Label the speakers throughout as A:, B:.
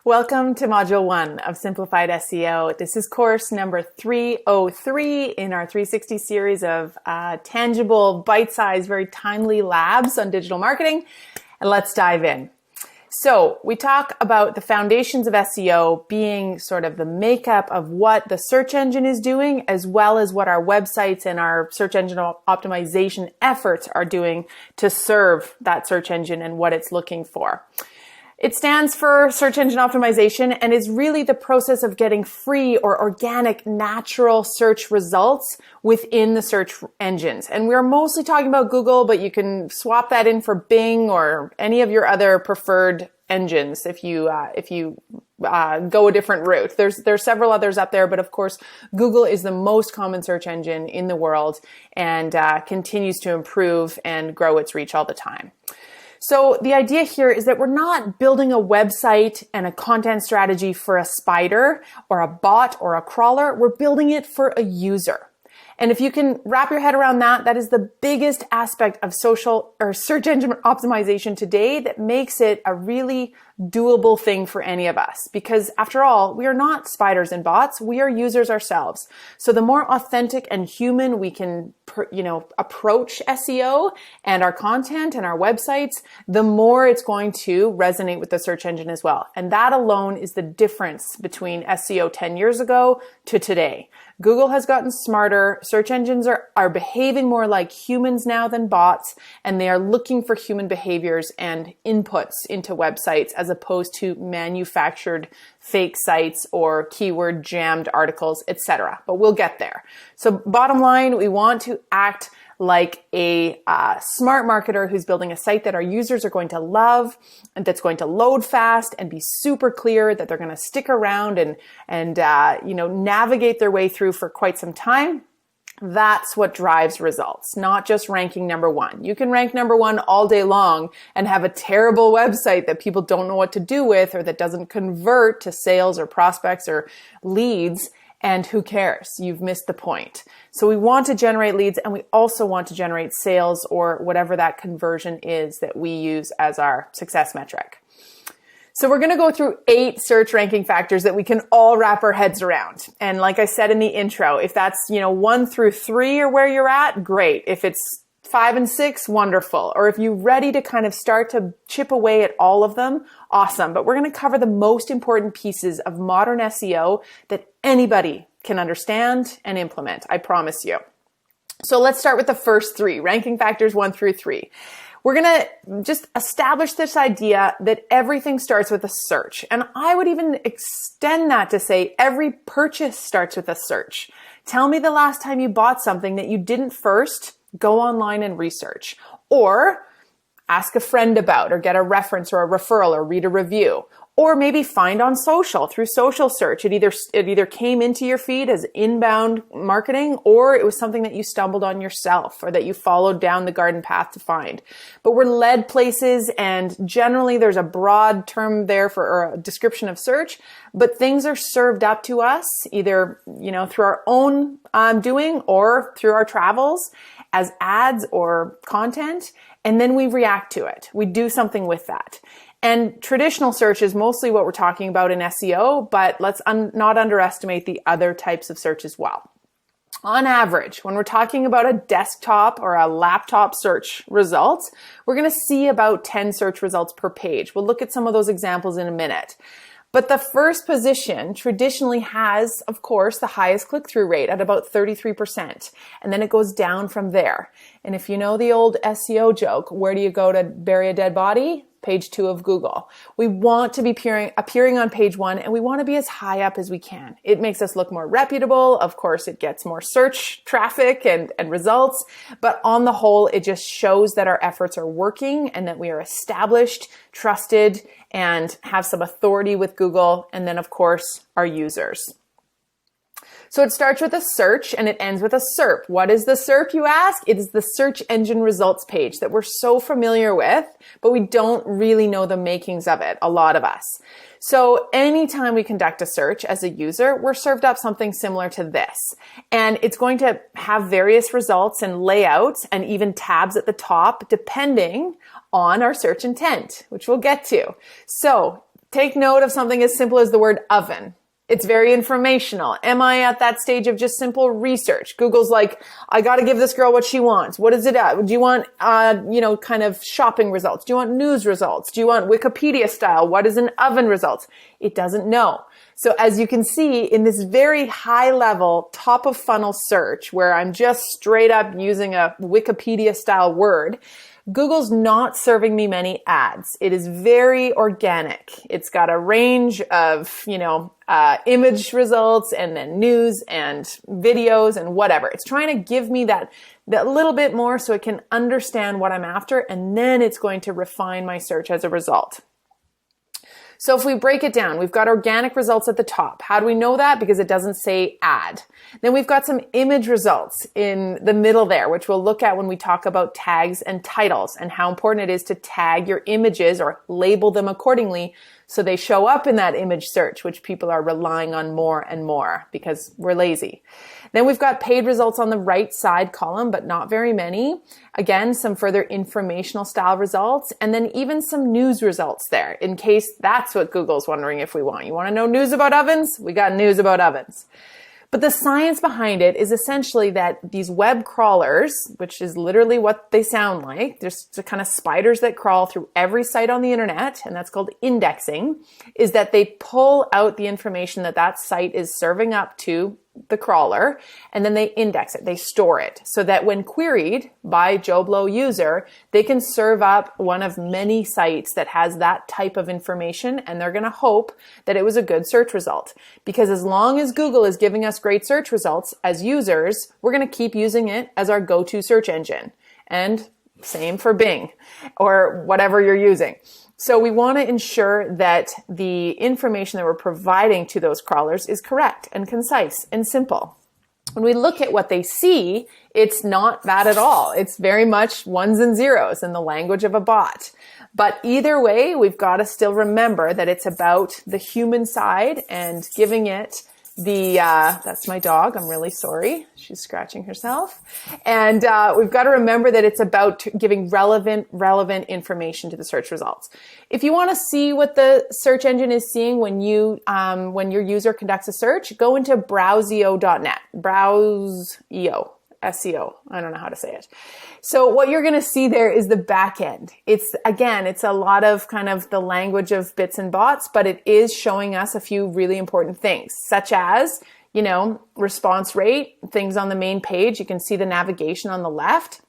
A: Welcome to Module 1 of Simplified SEO. This is course number 303 in our 360 series of tangible, bite-sized, very timely labs on digital marketing. And let's dive in. So we talk about the foundations of SEO being sort of the makeup of what the search engine is doing, as well as what our websites and our search engine optimization efforts are doing to serve that search engine and what it's looking for. It stands for search engine optimization and is really the process of getting free or organic, natural search results within the search engines. And we're mostly talking about Google, but you can swap that in for Bing or any of your other preferred engines if you go a different route. There's several others up there, but of course, Google is the most common search engine in the world and continues to improve and grow its reach all the time. So the idea here is that we're not building a website and a content strategy for a spider or a bot or a crawler. We're building it for a user. And if you can wrap your head around that, that is the biggest aspect of social or search engine optimization today that makes it a really doable thing for any of us. Because after all, we are not spiders and bots. We are users ourselves. So the more authentic and human we can, approach SEO and our content and our websites, the more it's going to resonate with the search engine as well. And that alone is the difference between SEO 10 years ago to today. Google has gotten smarter. Search engines are behaving more like humans now than bots, and they are looking for human behaviors and inputs into websites as opposed to manufactured fake sites or keyword jammed articles, etc. But we'll get there. So bottom line, we want to act like a smart marketer who's building a site that our users are going to love and that's going to load fast and be super clear, that they're going to stick around and navigate their way through for quite some time. That's what drives results, not just ranking number one. You can rank number one all day long and have a terrible website that people don't know what to do with or that doesn't convert to sales or prospects or leads. And who cares? You've missed the point. So we want to generate leads and we also want to generate sales or whatever that conversion is that we use as our success metric. So we're going to go through 8 search ranking factors that we can all wrap our heads around. And like I said in the intro, if that's, 1 through 3 are where you're at, great. If it's 5 and 6, wonderful. Or if you're ready to kind of start to chip away at all of them, awesome. But we're going to cover the most important pieces of modern SEO that anybody can understand and implement. I promise you. So let's start with the first 3, ranking factors 1 through 3. We're going to just establish this idea that everything starts with a search. And I would even extend that to say every purchase starts with a search. Tell me the last time you bought something that you didn't first go online and research, or ask a friend about, or get a reference or a referral, or read a review, or maybe find on social through social search. It either came into your feed as inbound marketing, or it was something that you stumbled on yourself or that you followed down the garden path to find. But we're led places, and generally there's a broad term there for a description of search, but things are served up to us either, through our own doing or through our travels as ads or content, and then we react to it. We do something with that. And traditional search is mostly what we're talking about in SEO, but let's not underestimate the other types of search as well. On average, when we're talking about a desktop or a laptop search results, we're going to see about 10 search results per page. We'll look at some of those examples in a minute. But the first position traditionally has, of course, the highest click-through rate at about 33%. And then it goes down from there. And if you know the old SEO joke, where do you go to bury a dead body? Page 2 of Google. We want to be appearing on page 1, and we want to be as high up as we can. It makes us look more reputable. Of course, it gets more search traffic and results. But on the whole, it just shows that our efforts are working and that we are established, trusted, and have some authority with Google. And then, of course, our users. So it starts with a search and it ends with a SERP. What is the SERP, you ask? It is the search engine results page that we're so familiar with, but we don't really know the makings of it, a lot of us. So anytime we conduct a search as a user, we're served up something similar to this. And it's going to have various results and layouts and even tabs at the top, depending on our search intent, which we'll get to. So Take note of something as simple as the word oven. It's very informational. Am I at that stage of just simple research? Google's like, I got to give this girl what she wants. What is it at? Do you want, kind of shopping results? Do you want news results? Do you want Wikipedia style? What is an oven results? It doesn't know. So as you can see in this very high level, top of funnel search where I'm just straight up using a Wikipedia style word, Google's not serving me many ads. It is very organic. It's got a range of, image results and then news and videos and whatever. It's trying to give me that little bit more so it can understand what I'm after, and then it's going to refine my search as a result. So if we break it down, we've got organic results at the top. How do we know that? Because it doesn't say ad. Then we've got some image results in the middle there, which we'll look at when we talk about tags and titles and how important it is to tag your images or label them accordingly so they show up in that image search, which people are relying on more and more because we're lazy. Then we've got paid results on the right side column, but not very many. Again, some further informational style results, and then even some news results there in case that's what Google's wondering if we want. You want to know news about ovens? We got news about ovens. But the science behind it is essentially that these web crawlers, which is literally what they sound like, there's the kind of spiders that crawl through every site on the internet, and that's called indexing, is that they pull out the information that that site is serving up to the crawler, and then they index it, they store it, so that when queried by Joe Blow user, they can serve up one of many sites that has that type of information, and they're going to hope that it was a good search result. Because as long as Google is giving us great search results as users, we're going to keep using it as our go-to search engine. And same for Bing or whatever you're using. So we want to ensure that the information that we're providing to those crawlers is correct and concise and simple. When we look at what they see, it's not that at all. It's very much ones and zeros in the language of a bot. But either way, we've got to still remember that it's about the human side and giving it that's my dog. I'm really sorry. She's scratching herself. And we've got to remember that it's about giving relevant information to the search results. If you want to see what the search engine is seeing when your user conducts a search, go into browseo.net. Browseo. SEO. I don't know how to say it. So what you're going to see there is the back end. It's a lot of kind of the language of bits and bots, but it is showing us a few really important things, such as, response rate, things on the main page. You can see the navigation on the left.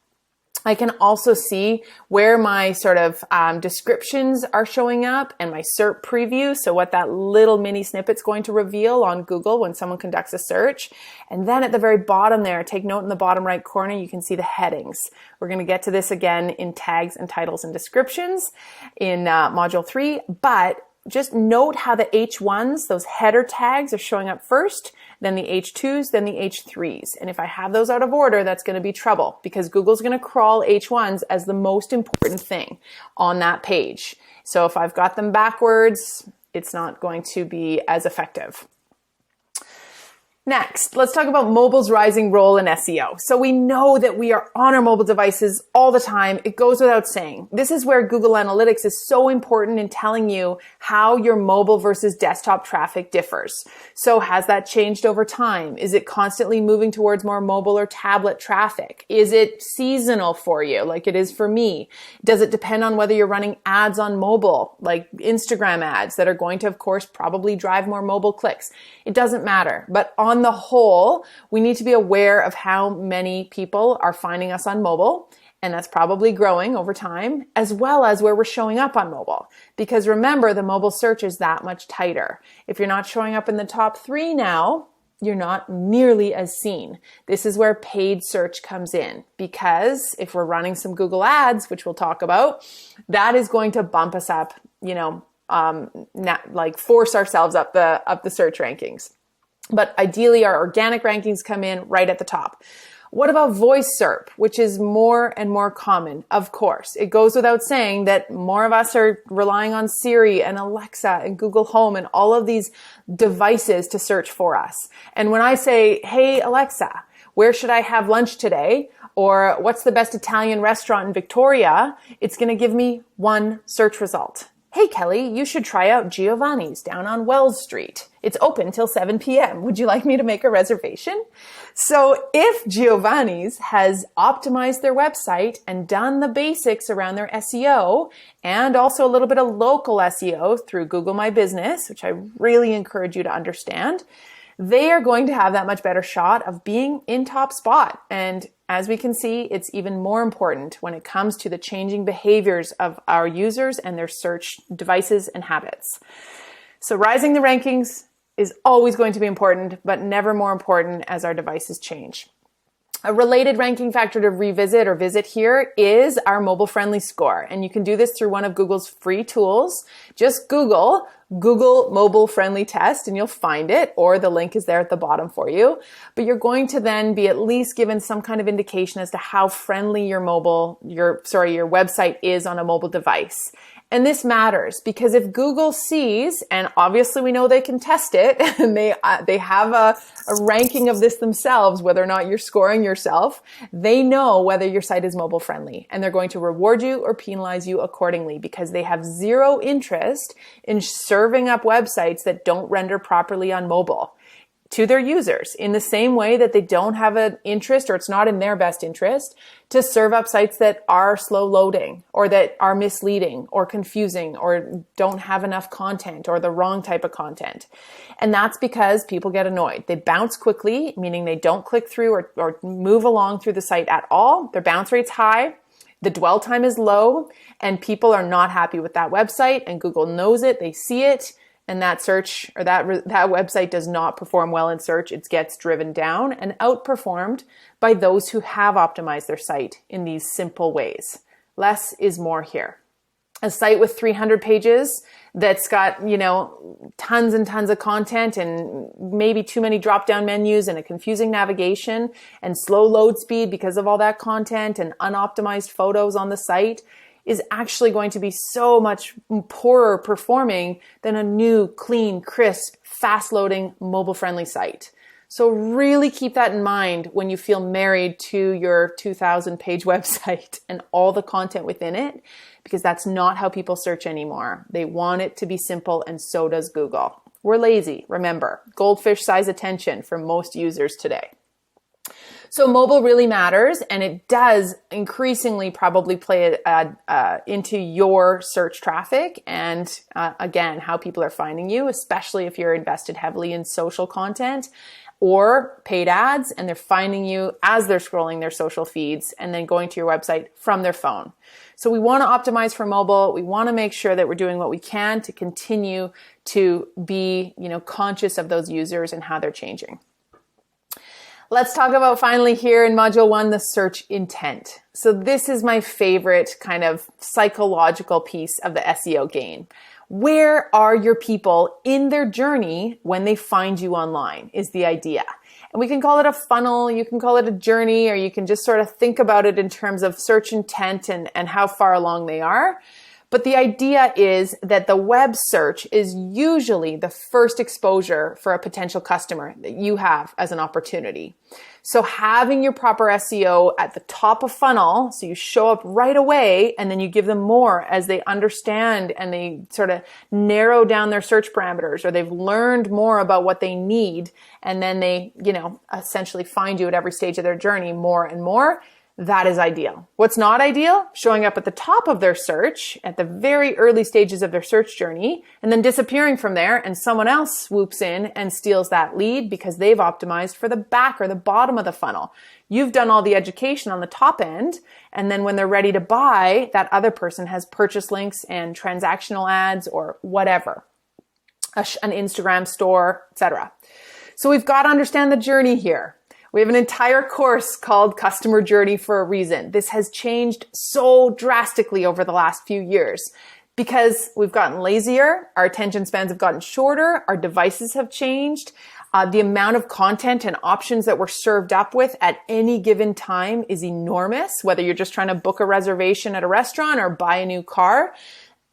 A: I can also see where my sort of descriptions are showing up and my SERP preview. So what that little mini snippet's going to reveal on Google when someone conducts a search. And then at the very bottom there, take note in the bottom right corner, you can see the headings. We're going to get to this again in tags and titles and descriptions in module 3, but just note how the H1s, those header tags, are showing up first, then the H2s, then the H3s. And if I have those out of order, that's going to be trouble because Google's going to crawl H1s as the most important thing on that page. So if I've got them backwards, it's not going to be as effective. Next, let's talk about mobile's rising role in SEO. So we know that we are on our mobile devices all the time. It goes without saying. This is where Google Analytics is so important in telling you how your mobile versus desktop traffic differs. So has that changed over time? Is it constantly moving towards more mobile or tablet traffic? Is it seasonal for you, like it is for me? Does it depend on whether you're running ads on mobile, like Instagram ads that are going to, of course, probably drive more mobile clicks? It doesn't matter. But on the whole, we need to be aware of how many people are finding us on mobile, and that's probably growing over time, as well as where we're showing up on mobile. Because remember, the mobile search is that much tighter. If you're not showing up in the top 3 now, you're not nearly as seen. This is where paid search comes in, because if we're running some Google ads, which we'll talk about, that is going to bump us up, force ourselves up the search rankings. But ideally, our organic rankings come in right at the top. What about voice SERP, which is more and more common? Of course, it goes without saying that more of us are relying on Siri and Alexa and Google Home and all of these devices to search for us. And when I say, hey, Alexa, where should I have lunch today? Or what's the best Italian restaurant in Victoria? It's going to give me one search result. Hey Kelly, you should try out Giovanni's down on Wells Street. It's open till 7 p.m. Would you like me to make a reservation? So if Giovanni's has optimized their website and done the basics around their SEO and also a little bit of local SEO through Google My Business, which I really encourage you to understand, they are going to have that much better shot of being in top spot. And as we can see, it's even more important when it comes to the changing behaviors of our users and their search devices and habits. So rising the rankings is always going to be important, but never more important as our devices change. A related ranking factor to revisit or visit here is our mobile friendly score. And you can do this through one of Google's free tools. Just Google mobile friendly test and you'll find it, or the link is there at the bottom for you. But you're going to then be at least given some kind of indication as to how friendly your website is on a mobile device. And this matters because if Google sees, and obviously we know they can test it, and they have a ranking of this themselves, whether or not you're scoring yourself, they know whether your site is mobile friendly, and they're going to reward you or penalize you accordingly because they have zero interest in serving up websites that don't render properly on mobile to their users, in the same way that they don't have an interest, or it's not in their best interest, to serve up sites that are slow loading or that are misleading or confusing or don't have enough content or the wrong type of content. And that's because people get annoyed. They bounce quickly, meaning they don't click through or move along through the site at all. Their bounce rate's high. The dwell time is low, and people are not happy with that website, and Google knows it. They see it. And that search or that website does not perform well in search. It gets driven down and outperformed by those who have optimized their site in these simple ways. Less is more here. A site with 300 pages that's got, tons and tons of content and maybe too many drop-down menus and a confusing navigation and slow load speed because of all that content and unoptimized photos on the site is actually going to be so much poorer performing than a new, clean, crisp, fast-loading, mobile-friendly site. So really keep that in mind when you feel married to your 2,000-page website and all the content within it, because that's not how people search anymore. They want it to be simple, and so does Google. We're lazy, remember. Goldfish-size attention for most users today. So mobile really matters, and it does increasingly probably play into your search traffic and, again, how people are finding you, especially if you're invested heavily in social content or paid ads, and they're finding you as they're scrolling their social feeds and then going to your website from their phone. So we want to optimize for mobile. We want to make sure that we're doing what we can to continue to be, conscious of those users and how they're changing. Let's talk about finally here in Module 1, the search intent. So this is my favorite kind of psychological piece of the SEO game. Where are your people in their journey when they find you online is the idea. And we can call it a funnel, you can call it a journey, or you can just sort of think about it in terms of search intent and how far along they are. But the idea is that the web search is usually the first exposure for a potential customer that you have as an opportunity. So having your proper SEO at the top of funnel, so you show up right away and then you give them more as they understand and they sort of narrow down their search parameters, or they've learned more about what they need, and then they, essentially find you at every stage of their journey more and more. That is ideal. What's not ideal? Showing up at the top of their search at the very early stages of their search journey and then disappearing from there, and someone else swoops in and steals that lead because they've optimized for the back or the bottom of the funnel. You've done all the education on the top end, and then when they're ready to buy, that other person has purchase links and transactional ads or whatever, an Instagram store, etc. So we've got to understand the journey here. We have an entire course called Customer Journey for a reason. This has changed so drastically over the last few years because we've gotten lazier, our attention spans have gotten shorter, our devices have changed, the amount of content and options that we're served up with at any given time is enormous, whether you're just trying to book a reservation at a restaurant or buy a new car.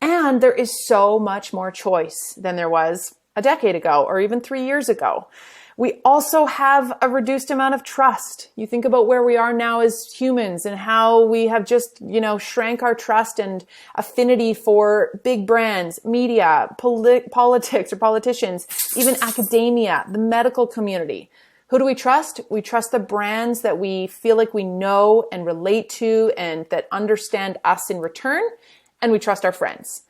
A: And there is so much more choice than there was a decade ago or even 3 years ago. We also have a reduced amount of trust. You think about where we are now as humans and how we have just, shrank our trust and affinity for big brands, media, politics or politicians, even academia, the medical community. Who do we trust? We trust the brands that we feel like we know and relate to and that understand us in return. And we trust our friends.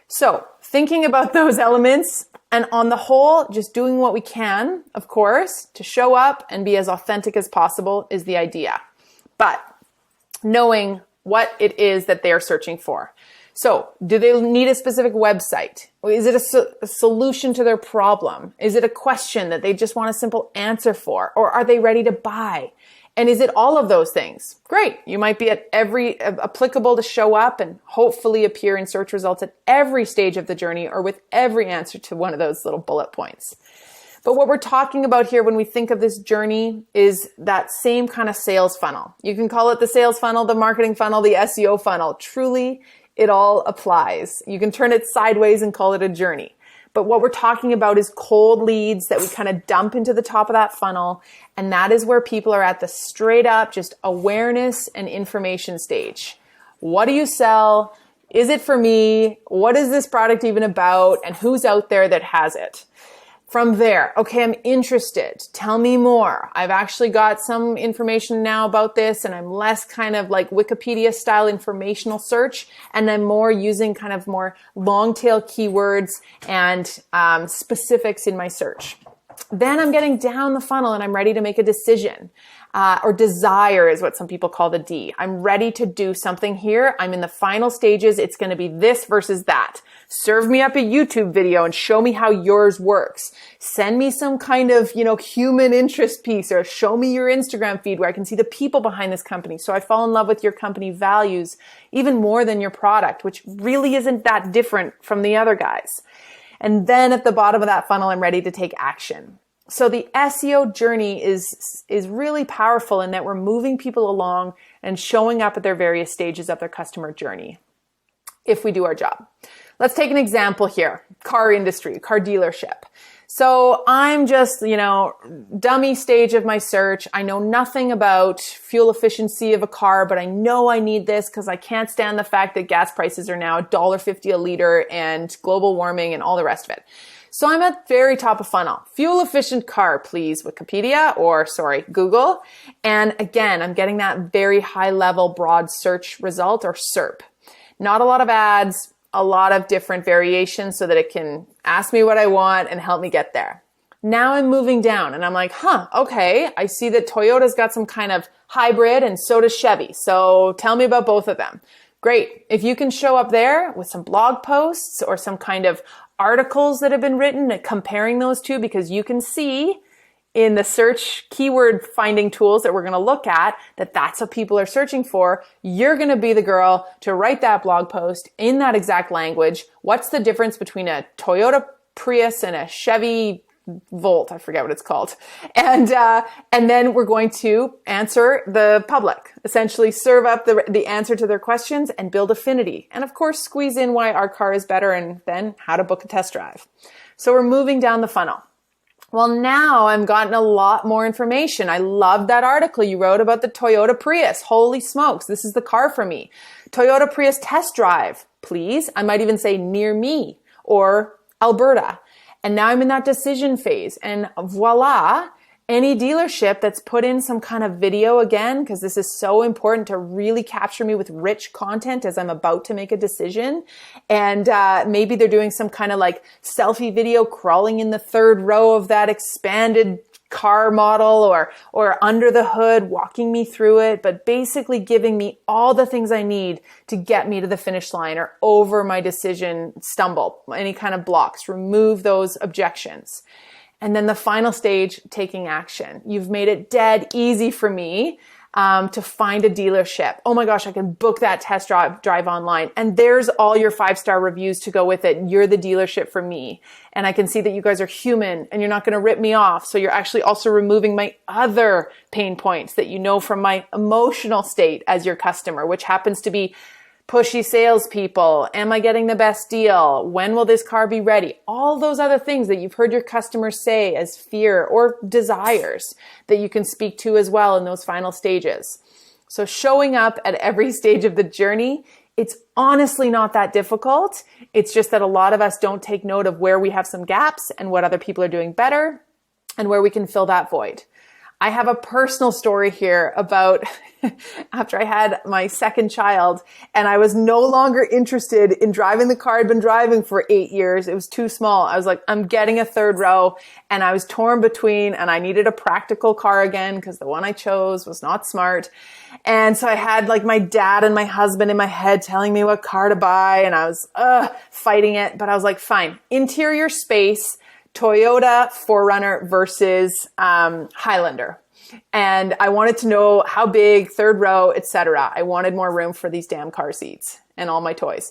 A: So thinking about those elements, and on the whole, just doing what we can, of course, to show up and be as authentic as possible is the idea. But knowing what it is that they are searching for. So do they need a specific website? Is it a solution to their problem? Is it a question that they just want a simple answer for? Or are they ready to buy? And is it all of those things? Great. You might be at every applicable to show up and hopefully appear in search results at every stage of the journey or with every answer to one of those little bullet points. But what we're talking about here when we think of this journey is that same kind of sales funnel. You can call it the sales funnel, the marketing funnel, the SEO funnel. Truly, it all applies. You can turn it sideways and call it a journey. But what we're talking about is cold leads that we kind of dump into the top of that funnel. And that is where people are at the straight up, just awareness and information stage. What do you sell? Is it for me? What is this product even about? And who's out there that has it? From there, okay, I'm interested. Tell me more. I've actually got some information now about this, and I'm less kind of like Wikipedia style informational search, and I'm more using kind of more long tail keywords and specifics in my search. Then I'm getting down the funnel and I'm ready to make a decision. Or desire is what some people call the D. I'm ready to do something here. I'm in the final stages. It's going to be this versus that. Serve me up a YouTube video and show me how yours works. Send me some kind of, human interest piece, or show me your Instagram feed where I can see the people behind this company. So I fall in love with your company values even more than your product, which really isn't that different from the other guys. And then at the bottom of that funnel, I'm ready to take action. So the SEO journey is really powerful in that we're moving people along and showing up at their various stages of their customer journey if we do our job. Let's take an example here. Car industry, car dealership. So I'm just, dummy stage of my search. I know nothing about fuel efficiency of a car, but I know I need this because I can't stand the fact that gas prices are now $1.50 a liter and global warming and all the rest of it. So I'm at very top of funnel. Fuel efficient car, please, Wikipedia or Google. And again, I'm getting that very high level broad search result, or SERP. Not a lot of ads, a lot of different variations so that it can ask me what I want and help me get there. Now I'm moving down and I'm like, okay, I see that Toyota's got some kind of hybrid and so does Chevy. So tell me about both of them. Great. If you can show up there with some blog posts or some kind of articles that have been written comparing those two, because you can see in the search keyword finding tools that we're going to look at that that's what people are searching for. You're going to be the girl to write that blog post in that exact language. What's the difference between a Toyota Prius and a Chevy Volt? I forget what it's called. And then we're going to answer the public, essentially serve up the answer to their questions and build affinity. And of course, squeeze in why our car is better and then how to book a test drive. So we're moving down the funnel. Well, now I've gotten a lot more information. I love that article you wrote about the Toyota Prius. Holy smokes, this is the car for me. Toyota Prius test drive, please. I might even say near me or Alberta. And now I'm in that decision phase. And voila, any dealership that's put in some kind of video again, because this is so important to really capture me with rich content as I'm about to make a decision. And maybe they're doing some kind of like selfie video crawling in the third row of that expanded car model or under the hood, walking me through it, but basically giving me all the things I need to get me to the finish line or over my decision stumble, any kind of blocks, remove those objections. And then the final stage, taking action. You've made it dead easy for me to find a dealership. Oh my gosh, I can book that test drive online. And there's all your 5-star reviews to go with it. You're the dealership for me. And I can see that you guys are human and you're not going to rip me off. So you're actually also removing my other pain points that you know from my emotional state as your customer, which happens to be pushy salespeople. Am I getting the best deal? When will this car be ready? All those other things that you've heard your customers say as fear or desires that you can speak to as well in those final stages. So showing up at every stage of the journey, it's honestly not that difficult. It's just that a lot of us don't take note of where we have some gaps and what other people are doing better and where we can fill that void. I have a personal story here about after I had my second child and I was no longer interested in driving the car I'd been driving for 8 years. It was too small. I was like, I'm getting a third row, and I was torn between, and I needed a practical car again because the one I chose was not smart. And so I had like my dad and my husband in my head telling me what car to buy, and I was fighting it. But I was like, fine, interior space, Toyota 4Runner versus Highlander. And I wanted to know how big, third row, etc. I wanted more room for these damn car seats and all my toys,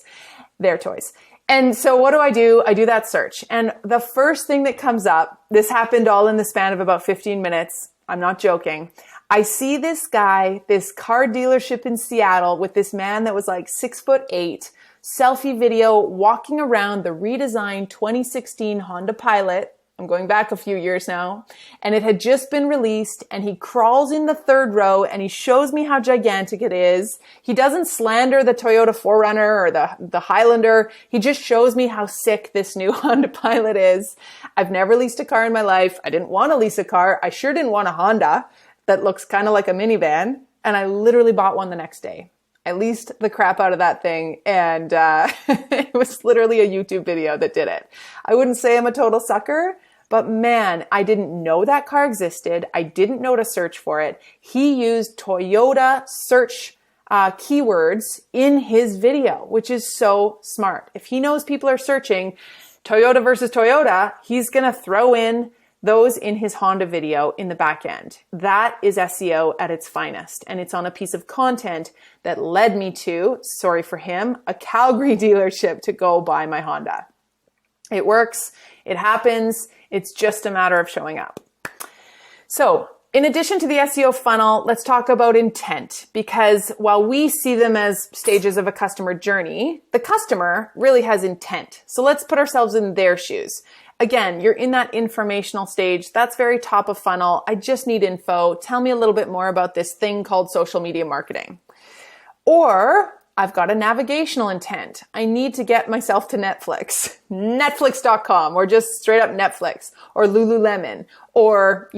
A: their toys. And so what do? I do that search. And the first thing that comes up, this happened all in the span of about 15 minutes. I'm not joking. I see this guy, this car dealership in Seattle with this man that was like 6'8", selfie video walking around the redesigned 2016 Honda Pilot. I'm going back a few years now, and it had just been released, and he crawls in the third row and he shows me how gigantic it is. He doesn't slander the Toyota 4Runner or the Highlander. He just shows me how sick this new Honda Pilot is. I've never leased a car in my life. I didn't want to lease a car. I sure didn't want a Honda that looks kind of like a minivan, and I literally bought one the next day. I leased the crap out of that thing, and it was literally a YouTube video that did it. I wouldn't say I'm a total sucker, but man, I didn't know that car existed. I didn't know to search for it. He used Toyota search keywords in his video, which is so smart. If he knows people are searching Toyota versus Toyota, he's going to throw in those in his Honda video in the back end. That is SEO at its finest. And it's on a piece of content that led me to, sorry for him, a Calgary dealership to go buy my Honda. It works. It happens. It's just a matter of showing up. So in addition to the SEO funnel, let's talk about intent, because while we see them as stages of a customer journey, the customer really has intent. So let's put ourselves in their shoes. Again, you're in that informational stage. That's very top of funnel. I just need info. Tell me a little bit more about this thing called social media marketing. Or I've got a navigational intent. I need to get myself to Netflix, netflix.com, or just straight up Netflix, or Lululemon, or,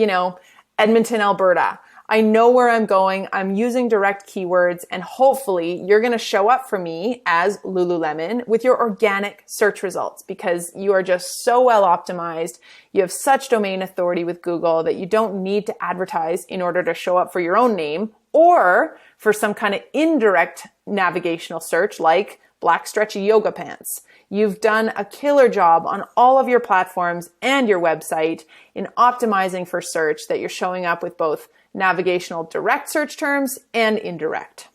A: Edmonton, Alberta. I know where I'm going. I'm using direct keywords, and hopefully you're going to show up for me as Lululemon with your organic search results, because you are just so well optimized. You have such domain authority with Google that you don't need to advertise in order to show up for your own name or for some kind of indirect navigational search like black stretchy yoga pants. You've done a killer job on all of your platforms and your website in optimizing for search, that you're showing up with both navigational direct search terms and indirect.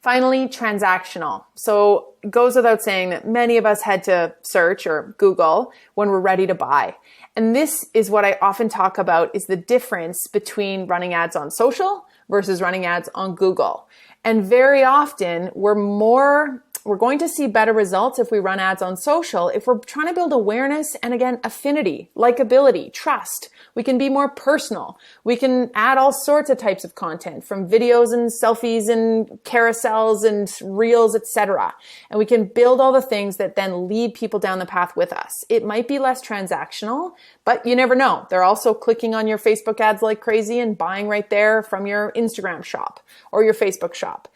A: Finally, transactional. So it goes without saying that many of us head to search or Google when we're ready to buy. And this is what I often talk about, is the difference between running ads on social versus running ads on Google. And very often we're going to see better results if we run ads on social, if we're trying to build awareness and, again, affinity, likability, trust. We can be more personal. We can add all sorts of types of content, from videos and selfies and carousels and reels, etc. And we can build all the things that then lead people down the path with us. It might be less transactional, but you never know. They're also clicking on your Facebook ads like crazy and buying right there from your Instagram shop or your Facebook shop.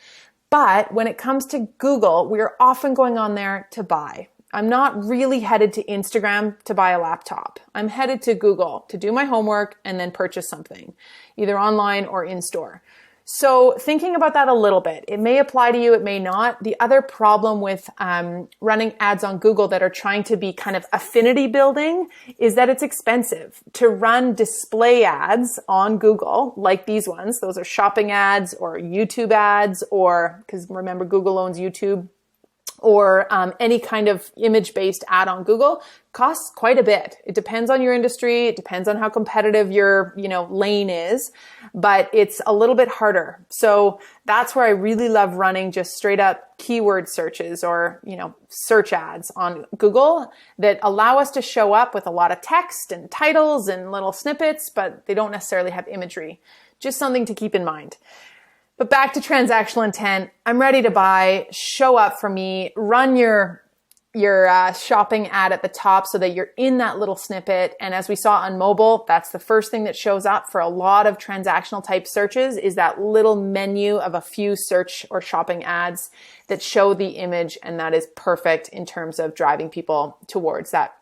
A: But when it comes to Google, we are often going on there to buy. I'm not really headed to Instagram to buy a laptop. I'm headed to Google to do my homework and then purchase something, either online or in store. So thinking about that a little bit, it may apply to you, it may not. The other problem with running ads on Google that are trying to be kind of affinity building is that it's expensive. To run display ads on Google, like these ones, those are shopping ads or YouTube ads, or, because remember Google owns YouTube, or any kind of image-based ad on Google costs quite a bit. It depends on your industry. It depends on how competitive your, lane is, but it's a little bit harder. So that's where I really love running just straight up keyword searches or, search ads on Google that allow us to show up with a lot of text and titles and little snippets, but they don't necessarily have imagery. Just something to keep in mind. But back to transactional intent. I'm ready to buy. Show up for me. Run your shopping ad at the top so that you're in that little snippet. And as we saw on mobile, that's the first thing that shows up for a lot of transactional type searches is that little menu of a few search or shopping ads that show the image. And that is perfect in terms of driving people towards that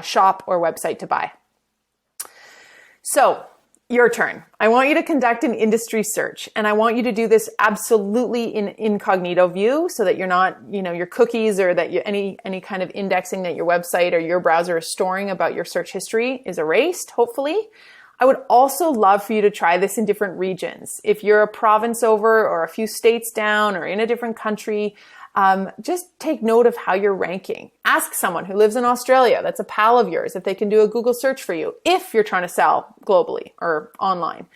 A: shop or website to buy. So, your turn. I want you to conduct an industry search, and I want you to do this absolutely in incognito view so that you're not, your cookies or that any kind of indexing that your website or your browser is storing about your search history is erased, hopefully. I would also love for you to try this in different regions. If you're a province over or a few states down or in a different country, just take note of how you're ranking. Ask someone who lives in Australia, that's a pal of yours, if they can do a Google search for you, if you're trying to sell globally or online.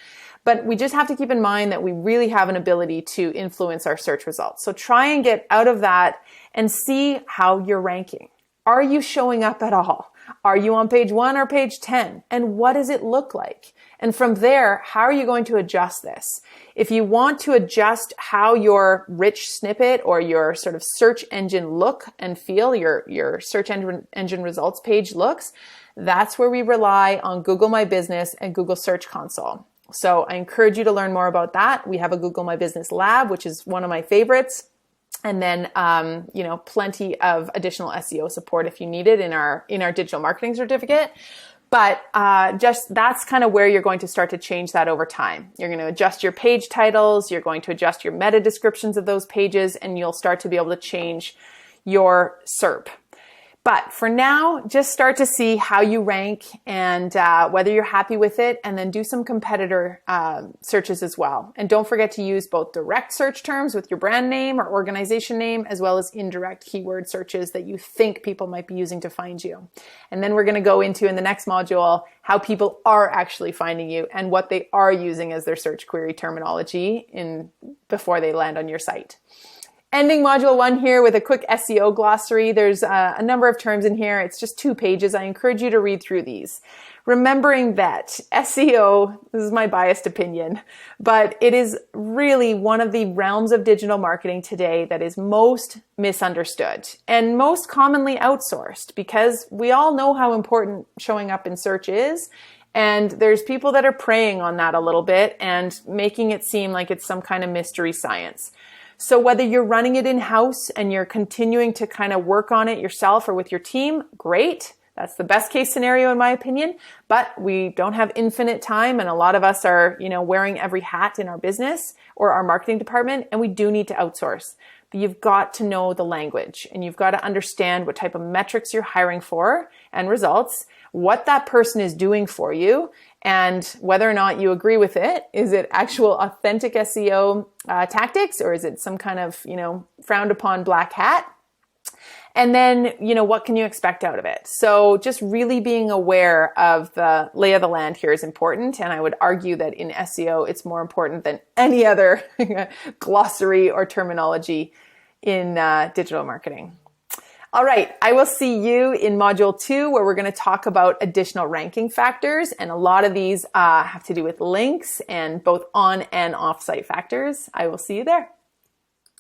A: But we just have to keep in mind that we really have an ability to influence our search results. So try and get out of that and see how you're ranking. Are you showing up at all? Are you on page 1 or page 10? And what does it look like? And from there, how are you going to adjust this? If you want to adjust how your rich snippet or your sort of search engine look and feel, your search engine results page looks, that's where we rely on Google My Business and Google Search Console. So I encourage you to learn more about that. We have a Google My Business Lab, which is one of my favorites. And then, plenty of additional SEO support if you need it in our digital marketing certificate. But that's kind of where you're going to start to change that over time. You're going to adjust your page titles. You're going to adjust your meta descriptions of those pages, and you'll start to be able to change your SERP. But for now, just start to see how you rank and whether you're happy with it, and then do some competitor searches as well. And don't forget to use both direct search terms with your brand name or organization name, as well as indirect keyword searches that you think people might be using to find you. And then we're going to go into, in the next module, how people are actually finding you and what they are using as their search query terminology before they land on your site. Ending module 1 here with a quick SEO glossary. There's a number of terms in here. It's just 2 pages. I encourage you to read through these. Remembering that SEO, this is my biased opinion, but it is really one of the realms of digital marketing today that is most misunderstood and most commonly outsourced, because we all know how important showing up in search is. And there's people that are preying on that a little bit and making it seem like it's some kind of mystery science. So whether you're running it in-house and you're continuing to kind of work on it yourself or with your team, great. That's the best case scenario in my opinion, but we don't have infinite time, and a lot of us are, wearing every hat in our business or our marketing department, and we do need to outsource. But you've got to know the language, and you've got to understand what type of metrics you're hiring for and results, what that person is doing for you, and whether or not you agree with it. Is it actual authentic SEO tactics, or is it some kind of, frowned upon black hat? And then, what can you expect out of it? So just really being aware of the lay of the land here is important. And I would argue that in SEO, it's more important than any other glossary or terminology in digital marketing. All right, I will see you in module 2, where we're going to talk about additional ranking factors. And a lot of these have to do with links and both on and off-site factors. I will see you there.